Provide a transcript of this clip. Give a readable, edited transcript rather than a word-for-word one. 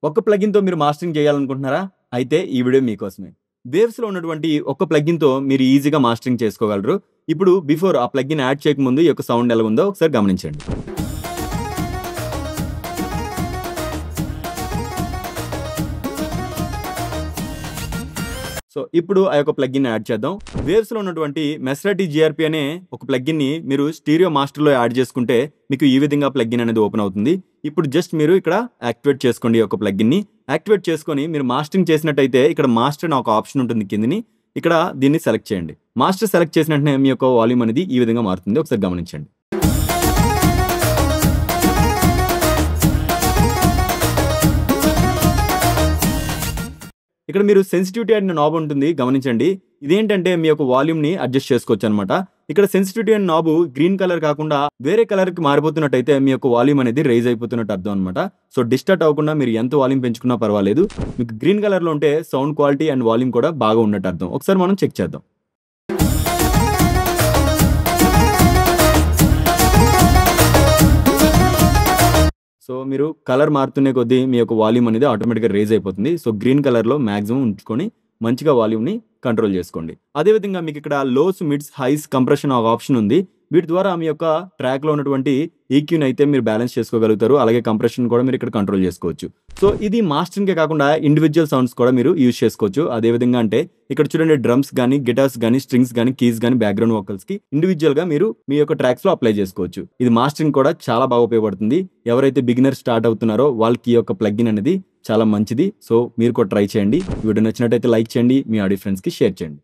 ఒక్క ప్లగిన్‌తో మీరు మాస్టరింగ్ చేయాలనుకుంటున్నారా? అయితే ఈ వీడియో మీకోసమే. వేవ్స్‌లో ఉన్నటువంటి ఒక్క ప్లగిన్‌తో మీరు ఈజీగా మాస్టరింగ్ చేసుకోగలరు. ఇప్పుడు బిఫోర్ ఆ ప్లగిన్ యాడ్ చేయకముందు ఈ యొక్క సౌండ్ ఎలా ఉందో ఒకసారి గమనించండి. సో, ఇప్పుడు ఆ యొక్క ప్లగిన్‌ని యాడ్ చేద్దాం. వేవ్స్‌లో ఉన్నటువంటి మెస్రాటీ జీఆర్‌పీ అనే ఒక ప్లగిన్‌ని మీరు స్టీరియో మాస్టర్‌లో యాడ్ చేసుకుంటే మీకు ఈ విధంగా ప్లగిన్ అనేది ఓపెన్ అవుతుంది. ఇప్పుడు జస్ట్ మీరు ఇక్కడ యాక్టివేట్ చేసుకోండి ఈ యొక్క ప్లగిన్‌ని. యాక్టివేట్ చేసుకొని మీరు మాస్టరింగ్ చేసినట్టయితే ఇక్కడ మాస్టర్ అనే ఒక ఆప్షన్ ఉంటుంది కిందని. ఇక్కడ దీన్ని సెలెక్ట్ చేయండి. మాస్టర్ సెలెక్ట్ చేసిన వెంటనే మీ యొక్క వాల్యూమ్ అనేది ఈ విధంగా మారుతుంది. ఒకసారి గమనించండి. ఇక్కడ మీరు సెన్సిటివిటీ అనే నాబ్ ఉంటుంది గమనించండి. ఇదేంటంటే మీ యొక్క వాల్యూమ్‌ని అడ్జస్ట్ చేసుకోవచ్చనమాట. ఇక్కడ సెన్సిటివిటీ అనే నాబ్ గ్రీన్ కలర్ కాకుండా వేరే కలర్‌కి మారిపోతున్నట్టయితే మీ యొక్క వాల్యూమ్ అనేది రైజ్ అయిపోతున్నట్టు అర్థం అనమాట. సో, డిస్టార్ట్ అవ్వకుండా మీరు ఎంత వాల్యూమ్ పెంచుకున్నా పర్వాలేదు. మీకు గ్రీన్ కలర్‌లో ఉంటే సౌండ్ క్వాలిటీ అండ్ వాల్యూమ్ కూడా బాగా ఉన్నట్టు అర్థం. ఒకసారి మనం చెక్ చేద్దాం. సో, మీరు కలర్ మారుతునే కొద్దీ మీ యొక్క వాల్యూమ్ అనేది ఆటోమేటిక్‌గా రైజ్ అయిపోతుంది. సో, గ్రీన్ కలర్‌లో మాక్సిమం ఉంచుకొని మంచిగా వాల్యూమ్‌ని కంట్రోల్ చేసుకోండి. అదే విధంగా మీకు ఇక్కడ లోస్, మిడ్స్, హైస్, కంప్రెషన్ ఒక ఆప్షన్ ఉంది. వీటి ద్వారా మీ యొక్క ట్రాక్‌లో ఉన్నటువంటి ఈక్యూని అయితే మీరు బ్యాలెన్స్ చేసుకోగలుగుతారు. అలాగే కంప్రెషన్ కూడా మీరు ఇక్కడ కంట్రోల్ చేసుకోవచ్చు. సో, ఇది మాస్టరింగే కాకుండా ఇండివిడ్యువల్ సౌండ్స్ కూడా మీరు యూజ్ చేసుకోవచ్చు. అదే విధంగా అంటే ఇక్కడ చూడండి డ్రమ్స్ గానీ, గిటార్స్ గానీ, స్ట్రింగ్స్ గానీ, కీస్ గానీ, బ్యాక్‌గ్రౌండ్ వోకల్స్‌కి ఇండివిడ్యువల్‌గా మీరు మీ యొక్క ట్రాక్స్‌లో అప్లై చేసుకోవచ్చు. ఇది మాస్టరింగ్ కూడా చాలా బాగా ఉపయోగపడుతుంది. ఎవరైతే బిగినర్ స్టార్ట్ అవుతున్నారో వాళ్ళకి ఈ యొక్క ప్లగిన్ అనేది చాలా మంచిది. సో, మీరు కూడా ట్రై చేయండి. వీడియో నచ్చినట్టయితే లైక్ చేయండి. మీ ఆడియో ఫ్రెండ్స్‌కి షేర్ చేయండి.